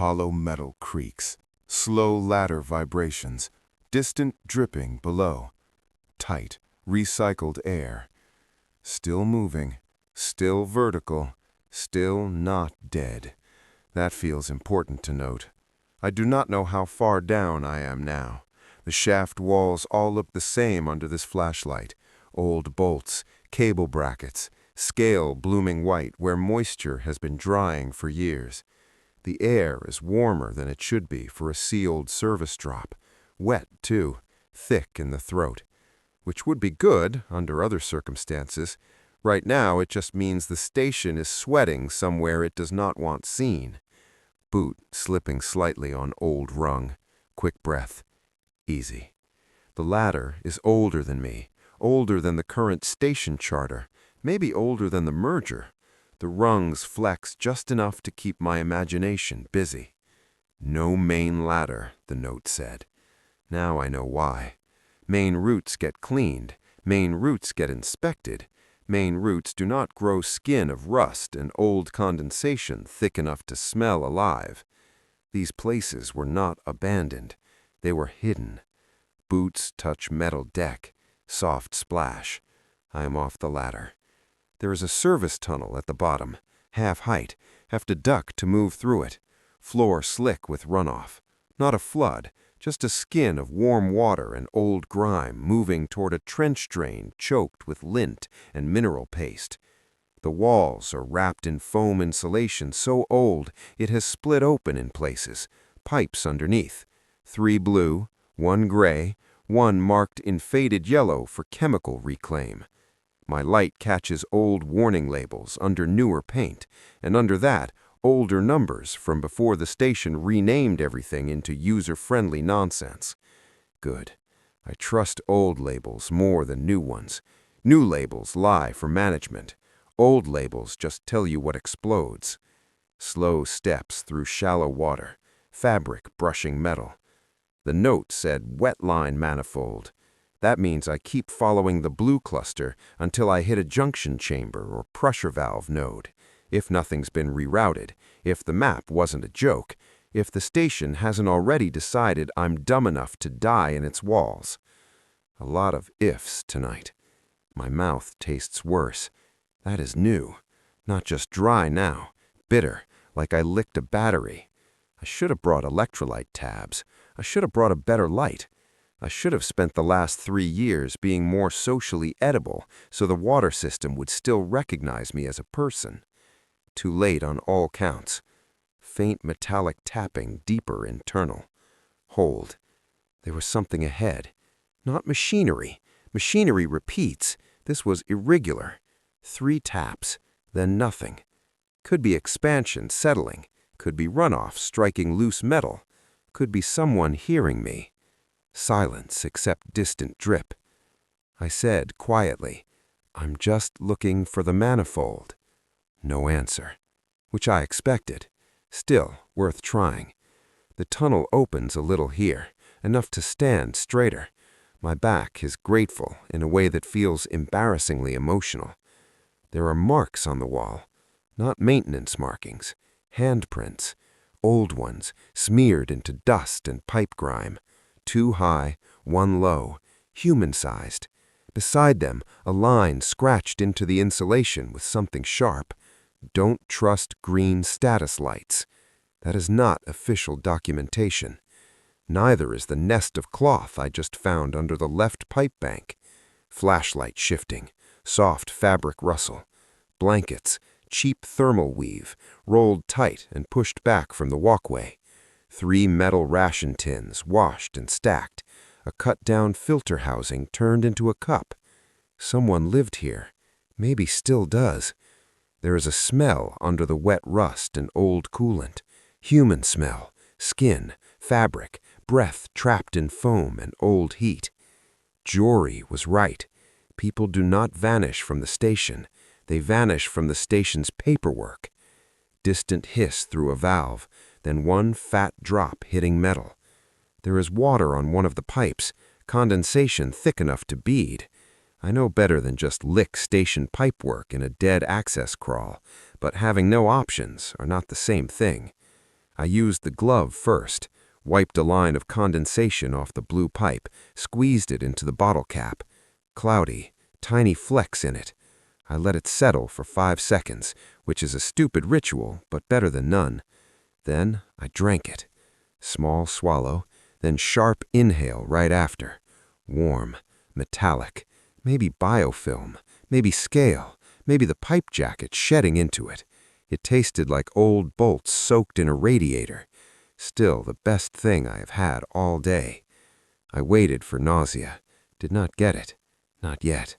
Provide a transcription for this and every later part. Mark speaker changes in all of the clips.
Speaker 1: Hollow metal creaks, slow ladder vibrations, distant dripping below. Tight, recycled air. Still moving, still vertical, still not dead. That feels important to note. I do not know how far down I am now. The shaft walls all look the same under this flashlight. Old bolts, cable brackets, scale blooming white where moisture has been drying for years. The air is warmer than it should be for a sealed service drop. Wet, too, thick in the throat. Which would be good under other circumstances. Right now, it just means the station is sweating somewhere it does not want seen. Boot slipping slightly on old rung. Quick breath. Easy. The ladder is older than me, older than the current station charter, maybe older than the merger. The rungs flex just enough to keep my imagination busy. No main ladder, the note said. Now I know why. Main routes get cleaned, main routes get inspected. Main routes do not grow skin of rust and old condensation thick enough to smell alive. These places were not abandoned. They were hidden. Boots touch metal deck. Soft splash. I am off the ladder. There is a service tunnel at the bottom, half height. Have to duck to move through it. Floor slick with runoff. Not a flood, just a skin of warm water and old grime moving toward a trench drain choked with lint and mineral paste. The walls are wrapped in foam insulation so old it has split open in places. Pipes underneath. 3 blue, 1 gray, 1 marked in faded yellow for chemical reclaim. My light catches old warning labels under newer paint, and under that, older numbers from before the station renamed everything into user-friendly nonsense. Good. I trust old labels more than new ones. New labels lie for management. Old labels just tell you what explodes. Slow steps through shallow water, fabric brushing metal. The note said wet line manifold. That means I keep following the blue cluster until I hit a junction chamber or pressure valve node. If nothing's been rerouted, if the map wasn't a joke, if the station hasn't already decided I'm dumb enough to die in its walls. A lot of ifs tonight. My mouth tastes worse. That is new. Not just dry now. Bitter, like I licked a battery. I should have brought electrolyte tabs. I should have brought a better light. I should have spent the last 3 years being more socially edible so the water system would still recognize me as a person. Too late on all counts. Faint metallic tapping deeper internal. Hold. There was something ahead. Not machinery. Machinery repeats. This was irregular. 3 taps, then nothing. Could be expansion settling. Could be runoff striking loose metal. Could be someone hearing me. Silence except distant drip. I said quietly, I'm just looking for the manifold. No answer, which I expected. Still worth trying. The tunnel opens a little here, enough to stand straighter. My back is grateful in a way that feels embarrassingly emotional. There are marks on the wall, not maintenance markings, handprints, old ones smeared into dust and pipe grime. 2 high, 1 low, human-sized. Beside them, a line scratched into the insulation with something sharp. Don't trust green status lights. That is not official documentation. Neither is the nest of cloth I just found under the left pipe bank. Flashlight shifting, soft fabric rustle. Blankets, cheap thermal weave, rolled tight and pushed back from the walkway. 3 metal ration tins washed and stacked. A cut-down filter housing turned into a cup. Someone lived here. Maybe still does. There is a smell under the wet rust and old coolant. Human smell, skin, fabric, breath trapped in foam and old heat. Jory was right. People do not vanish from the station. They vanish from the station's paperwork. Distant hiss through a valve, then 1 fat drop hitting metal. There is water on one of the pipes, condensation thick enough to bead. I know better than just lick station pipework in a dead access crawl, but having no options are not the same thing.
Speaker 2: I used the glove first, wiped a line of condensation off the blue pipe, squeezed it into the bottle cap. Cloudy, tiny flecks in it. I let it settle for 5 seconds, which is a stupid ritual, but better than none. Then I drank it. Small swallow, then sharp inhale right after. Warm, metallic, maybe biofilm, maybe scale, maybe the pipe jacket shedding into it. It tasted like old bolts soaked in a radiator. Still the best thing I have had all day. I waited for nausea. Did not get it. Not yet.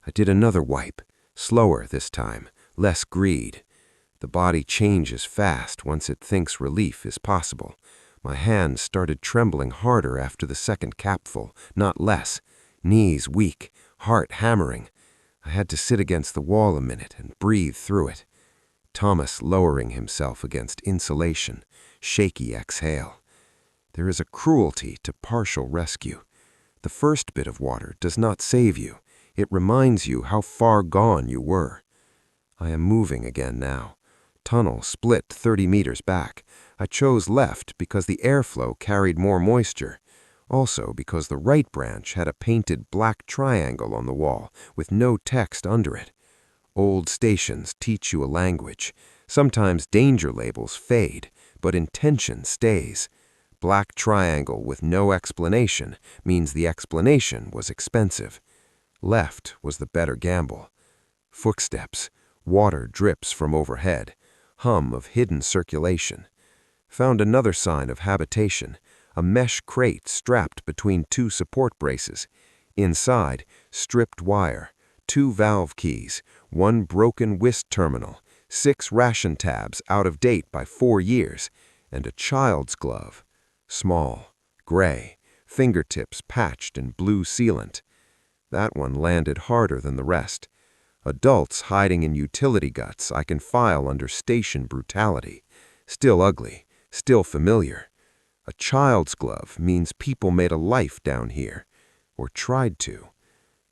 Speaker 2: I did another wipe. Slower this time. Less greed. The body changes fast once it thinks relief is possible. My hands started trembling harder after the second capful, not less. Knees weak, heart hammering. I had to sit against the wall a minute and breathe through it. Tomas lowering himself against insulation, shaky exhale. There is a cruelty to partial rescue. The first bit of water does not save you. It reminds you how far gone you were. I am moving again now. Tunnel split 30 meters back. I chose left because the airflow carried more moisture. Also because the right branch had a painted black triangle on the wall with no text under it. Old stations teach you a language. Sometimes danger labels fade, but intention stays. Black triangle with no explanation means the explanation was expensive. Left was the better gamble. Footsteps. Water drips from overhead. Hum of hidden circulation. Found another sign of habitation. A mesh crate strapped between 2 support braces. Inside, stripped wire, 2 valve keys, 1 broken whisk terminal, 6 ration tabs out of date by 4 years, and a child's glove. Small, gray, fingertips patched in blue sealant. That one landed harder than the rest. Adults hiding in utility guts I can file under station brutality. Still ugly, still familiar. A child's glove means people made a life down here, or tried to.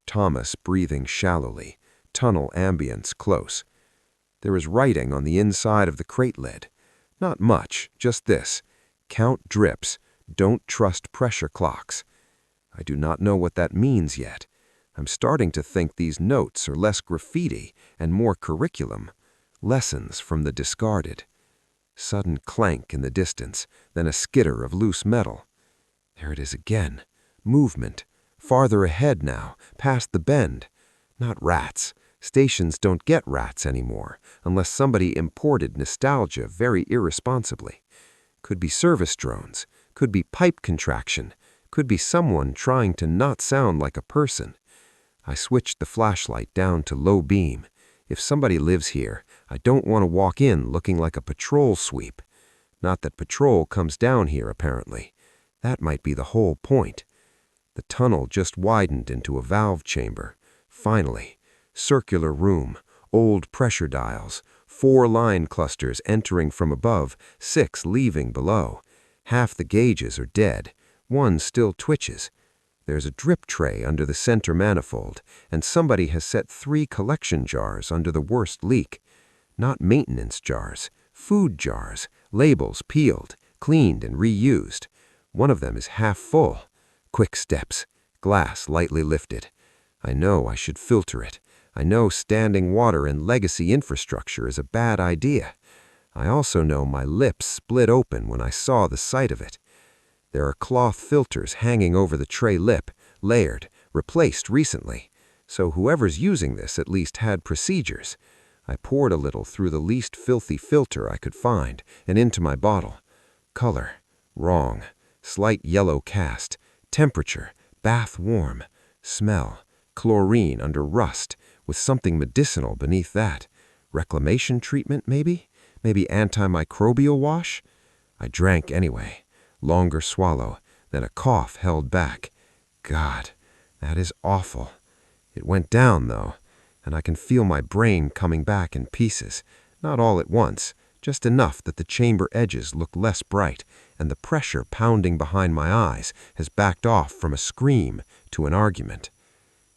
Speaker 2: Tomas breathing shallowly, tunnel ambience close. There is writing on the inside of the crate lid. Not much, just this. Count drips, don't trust pressure clocks. I do not know what that means yet. I'm starting to think these notes are less graffiti and more curriculum. Lessons from the discarded. Sudden clank in the distance, then a skitter of loose metal. There it is again. Movement. Farther ahead now, past the bend. Not rats. Stations don't get rats anymore, unless somebody imported nostalgia very irresponsibly. Could be service drones. Could be pipe contraction. Could be someone trying to not sound like a person. I switched the flashlight down to low beam. If somebody lives here, I don't want to walk in looking like a patrol sweep. Not that patrol comes down here, apparently. That might be the whole point. The tunnel just widened into a valve chamber. Finally, circular room, old pressure dials, 4 line clusters entering from above, 6 leaving below. Half the gauges are dead. 1 still twitches. There's a drip tray under the center manifold, and somebody has set 3 collection jars under the worst leak. Not maintenance jars, food jars, labels peeled, cleaned and reused. One of them is half full. Quick steps, glass lightly lifted. I know I should filter it. I know standing water in legacy infrastructure is a bad idea. I also know my lips split open when I saw the sight of it. There are cloth filters hanging over the tray lip, layered, replaced recently. So whoever's using this at least had procedures. I poured a little through the least filthy filter I could find and into my bottle. Color, wrong. Slight yellow cast. Temperature, bath warm. Smell, chlorine under rust, with something medicinal beneath that. Reclamation treatment, maybe? Maybe antimicrobial wash? I drank anyway. Longer swallow, then a cough held back. God, that is awful. It went down, though, and I can feel my brain coming back in pieces. Not all at once, just enough that the chamber edges look less bright, and the pressure pounding behind my eyes has backed off from a scream to an argument.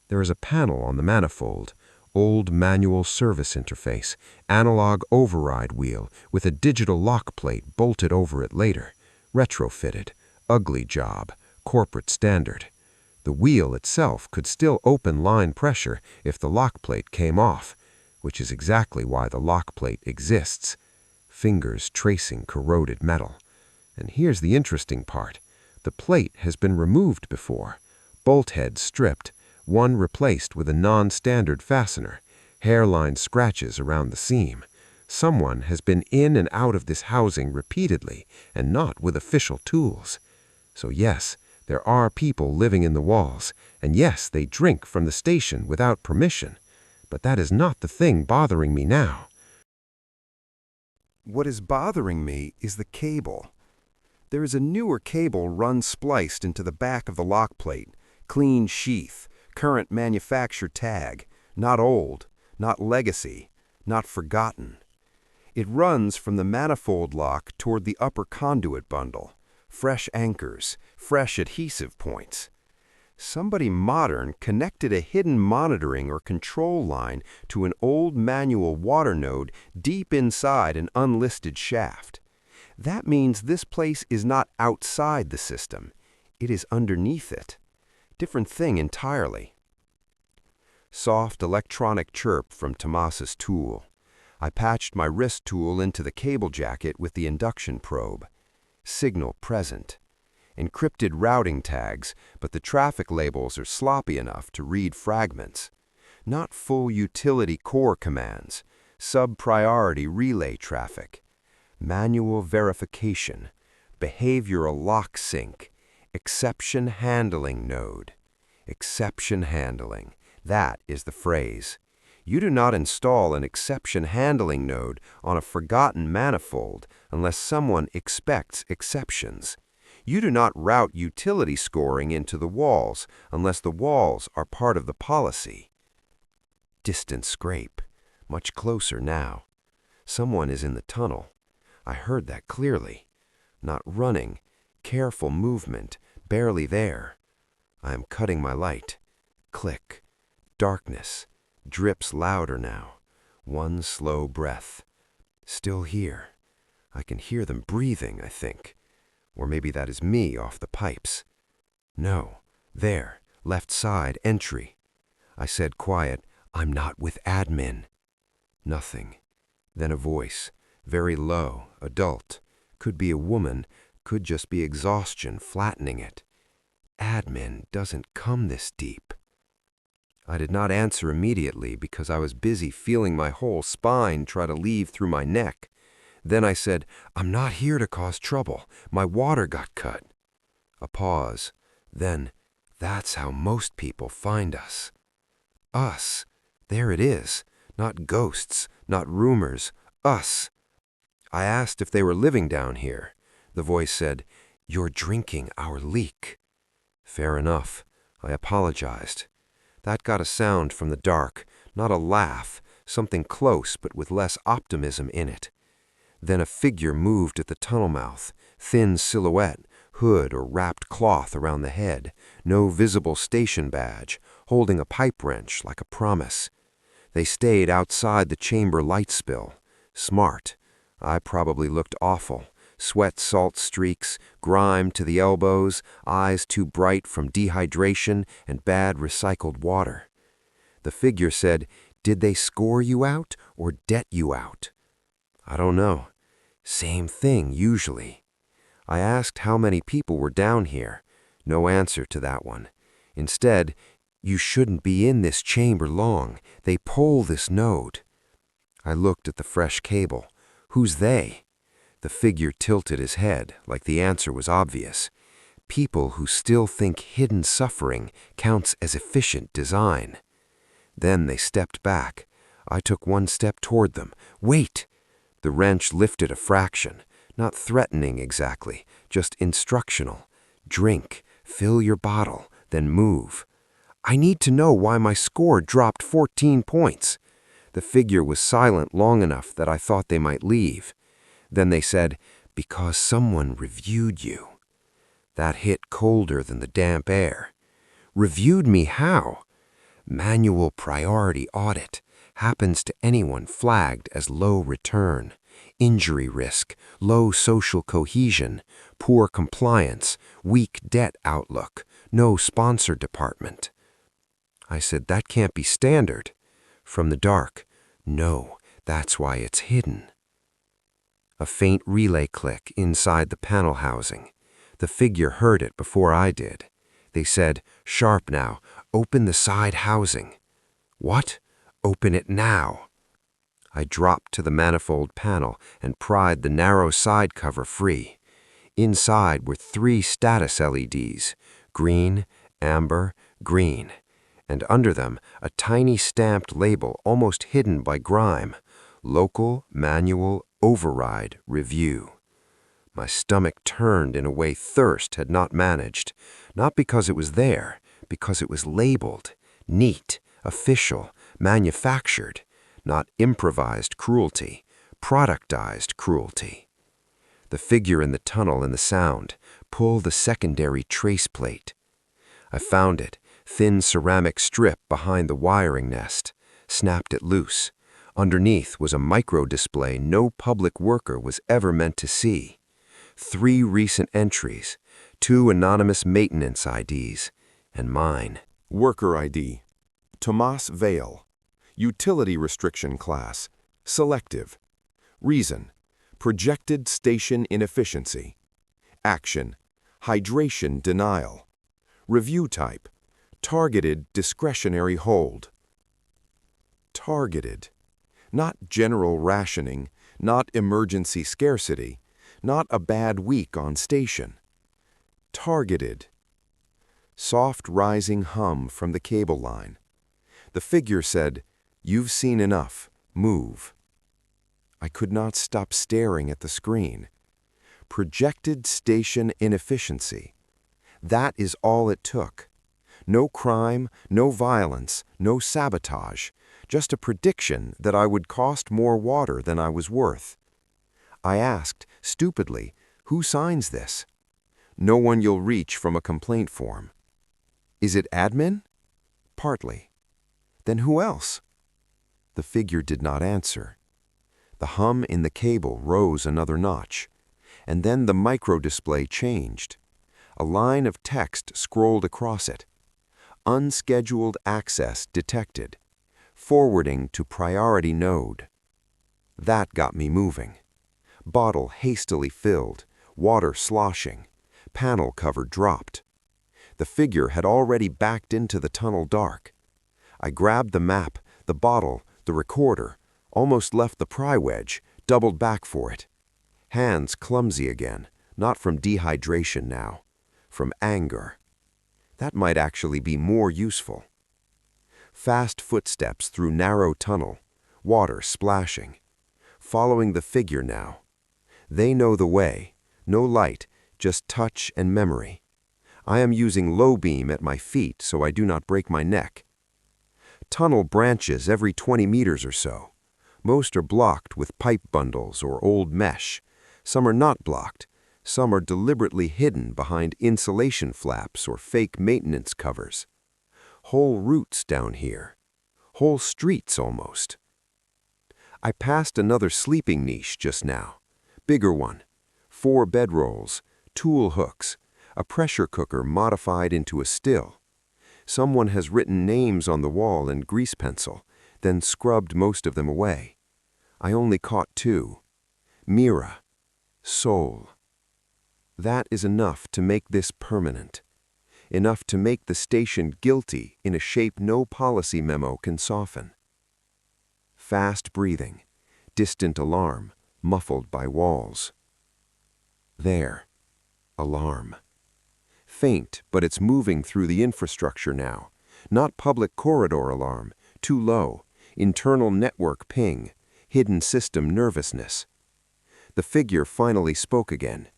Speaker 2: There is a panel on the manifold, Old manual service interface, analog override wheel with a digital lock plate bolted over it later. Retrofitted, ugly job, corporate standard. The wheel itself could still open line pressure if the lock plate came off, which is exactly why the lock plate exists. Fingers tracing corroded metal. And here's the interesting part. The plate has been removed before. Bolt heads stripped, one replaced with a non-standard fastener, hairline scratches around the seam. Someone has been in and out of this housing repeatedly and not with official tools. So yes, there are people living in the walls, and yes, they drink from the station without permission. But that is not the thing bothering me now.
Speaker 3: What is bothering me is the cable. There is a newer cable run spliced into the back of the lock plate, clean sheath, current manufacture tag, not old, not legacy, not forgotten. It runs from the manifold lock toward the upper conduit bundle, fresh anchors, fresh adhesive points. Somebody modern connected a hidden monitoring or control line to an old manual water node deep inside an unlisted shaft. That means this place is not outside the system. It is underneath it. Different thing entirely. Soft electronic chirp from Tomas's tool. I patched my wrist tool into the cable jacket with the induction probe. Signal present. Encrypted routing tags, but the traffic labels are sloppy enough to read fragments. Not full utility core commands. Sub-priority relay traffic. Manual verification. Behavioral lock sync. Exception handling node. Exception handling. That is the phrase. You do not install an exception handling node on a forgotten manifold unless someone expects exceptions. You do not route utility scoring into the walls unless the walls are part of the policy. Distant scrape. Much closer now. Someone is in the tunnel. I heard that clearly. Not running. Careful movement. Barely there. I am cutting my light. Click. Darkness. Drips louder now. One slow breath. Still here. I can hear them breathing, I think. Or maybe that is me off the pipes. No. There. Left side. Entry. I said quiet, I'm not with admin. Nothing. Then a voice. Very low. Adult. Could be a woman. Could just be exhaustion flattening it. Admin doesn't come this deep. I did not answer immediately because I was busy feeling my whole spine try to leave through my neck. Then I said, I'm not here to cause trouble. My water got cut. A pause. Then, that's how most people find us. Us. There it is. Not ghosts, not rumors. Us. I asked if they were living down here. The voice said, You're drinking our leak. Fair enough. I apologized. That got a sound from the dark, not a laugh, something close but with less optimism in it. Then a figure moved at the tunnel mouth, thin silhouette, hood or wrapped cloth around the head, no visible station badge, holding a pipe wrench like a promise. They stayed outside the chamber light spill. Smart. I probably looked awful. Sweat salt streaks, grime to the elbows, eyes too bright from dehydration and bad recycled water. The figure said, Did they score you out or debt you out? I don't know. Same thing, usually. I asked how many people were down here. No answer to that one. Instead, you shouldn't be in this chamber long. They pull this node. I looked at the fresh cable. Who's they? The figure tilted his head, like the answer was obvious. People who still think hidden suffering counts as efficient design. Then they stepped back. I took one step toward them. Wait! The wrench lifted a fraction, not threatening exactly, just instructional. Drink, fill your bottle, then move. I need to know why my score dropped 14 points. The figure was silent long enough that I thought they might leave. Then they said, Because someone reviewed you. That hit colder than the damp air. Reviewed me how? Manual priority audit.
Speaker 2: happens to anyone flagged as low return, injury risk, low social cohesion, poor compliance, weak debt outlook, no sponsor department. I said, that can't be standard. From the dark, no, that's why it's hidden. A faint relay click inside the panel housing. The figure heard it before I did. They said, sharp now, open the side housing. What? Open it now. I dropped to the manifold panel and pried the narrow side cover free. Inside were 3 status LEDs, green, amber, green, and under them a tiny stamped label almost hidden by grime, Local Manual Override Review. My stomach turned in a way thirst had not managed, not because it was there, because it was labeled, neat, official, manufactured, not improvised cruelty, productized cruelty. The figure in the tunnel and the sound, pull the secondary trace plate. I found it, thin ceramic strip behind the wiring nest, snapped it loose. Underneath was a micro-display no public worker was ever meant to see. 3 recent entries, 2 anonymous maintenance IDs, and mine.
Speaker 1: Worker ID. Tomas Vale. Utility restriction class. Selective. Reason. Projected station inefficiency. Action. Hydration denial. Review type. Targeted discretionary hold. Targeted. Not general rationing, not emergency scarcity, not a bad week on station. Targeted. Soft rising hum from the cable line. The figure said, "You've seen enough. Move." I could not stop staring at the screen. Projected station inefficiency. That is all it took. No crime, no violence, no sabotage, just a prediction that I would cost more water than I was worth. I asked, stupidly, who signs this? No one you'll reach from a complaint form. Is it admin? Partly. Then who else? The figure did not answer. The hum in the cable rose another notch, and then the micro-display changed. A line of text scrolled across it. Unscheduled access detected. Forwarding to priority node. That got me moving. Bottle hastily filled, water sloshing, panel cover dropped. The figure had already backed into the tunnel dark. I grabbed the map, the bottle, the recorder, almost left the pry wedge, doubled back for it. Hands clumsy again, not from dehydration now, from anger. That might actually be more useful. Fast footsteps through narrow tunnel, water splashing. Following the figure now. They know the way, no light, just touch and memory. I am using low beam at my feet so I do not break my neck. Tunnel branches every 20 meters or so. Most are blocked with pipe bundles or old mesh. Some are not blocked. Some are deliberately hidden behind insulation flaps or fake maintenance covers. Whole routes down here. Whole streets almost. I passed another sleeping niche just now. Bigger one. 4 bedrolls, tool hooks, a pressure cooker modified into a still. Someone has written names on the wall in grease pencil, then scrubbed most of them away. I only caught 2. Mira. Soul. That is enough to make this permanent. Enough to make the station guilty in a shape no policy memo can soften. Fast breathing, distant alarm, muffled by walls. There. Alarm. Faint, but it's moving through the infrastructure now. Not public corridor alarm, too low. Internal network ping, hidden system nervousness. The figure finally spoke again.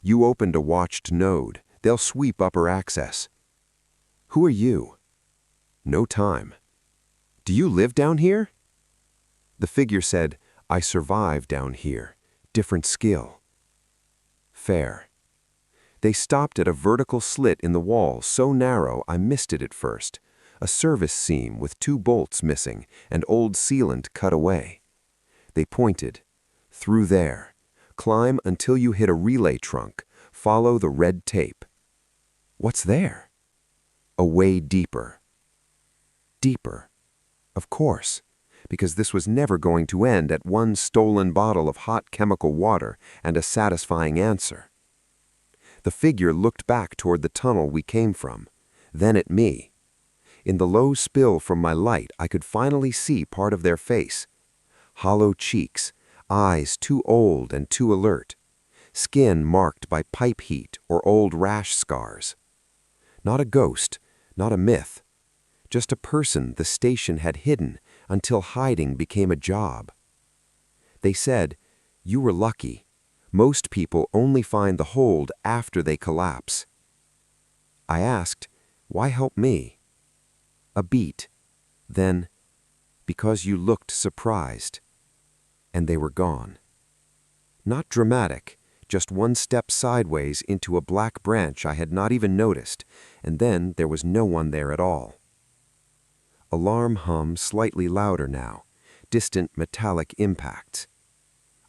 Speaker 1: You opened a watched node. They'll sweep upper access. Who are you? No time. Do you live down here? The figure said, I survive down here. Different skill. Fair. They stopped at a vertical slit in the wall so narrow I missed it at first.
Speaker 2: a service seam with 2 bolts missing and old sealant cut away. They pointed. Through there. Climb until you hit a relay trunk. Follow the red tape. What's there? A way deeper. Deeper. Of course, because this was never going to end at one stolen bottle of hot chemical water and a satisfying answer. The figure looked back toward the tunnel we came from, then at me. In the low spill from my light, I could finally see part of their face. Hollow cheeks, eyes too old and too alert, skin marked by pipe heat or old rash scars. Not a ghost, not a myth, just a person the station had hidden until hiding became a job. They said, "You were lucky. Most people only find the hold after they collapse." I asked, "Why help me?" A beat. Then, "Because you looked surprised." And they were gone. Not dramatic, just one step sideways into a black branch I had not even noticed, and then there was no one there at all. Alarm hum slightly louder now, distant metallic impacts.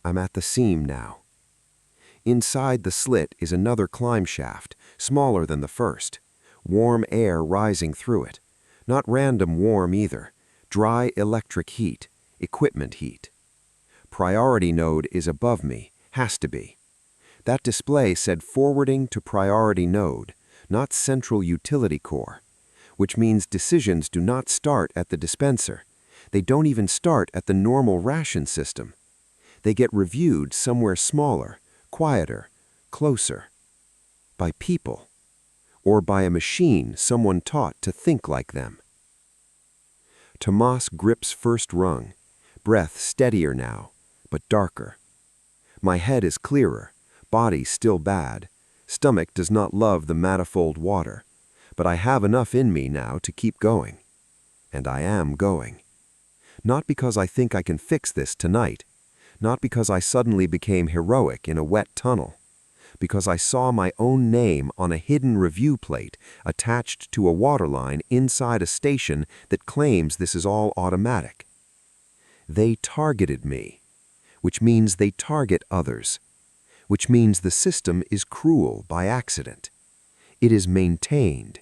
Speaker 2: I'm at the seam now. Inside the slit is another climb shaft, smaller than the first. Warm air rising through it. Not random warm either. Dry electric heat, equipment heat. Priority node is above me, has to be. That display said forwarding to priority node, not central utility core, which means decisions do not start at the dispenser. They don't even start at the normal ration system. They get reviewed somewhere smaller, quieter, closer. By people. Or by a machine someone taught to think like them. Tomas grips first rung, breath steadier now, but darker. My head is clearer, body still bad, stomach does not love the manifold water, but I have enough in me now to keep going. And I am going. Not because I think I can fix this tonight, not because I suddenly became heroic in a wet tunnel, because I saw my own name on a hidden review plate attached to a waterline inside a station that claims this is all automatic. They targeted me, which means they target others, which means the system is cruel by accident. It is maintained.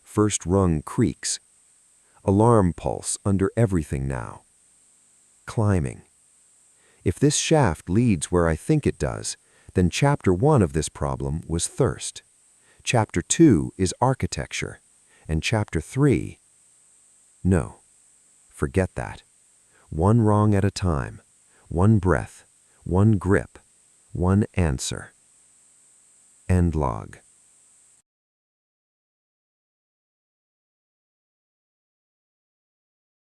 Speaker 2: First rung creaks. Alarm pulse under everything now. Climbing. If this shaft leads where I think it does, then Chapter 1 of this problem was thirst. Chapter 2 is architecture. And Chapter 3... No. Forget that. One wrong at a time. One breath. One grip. One answer. End log.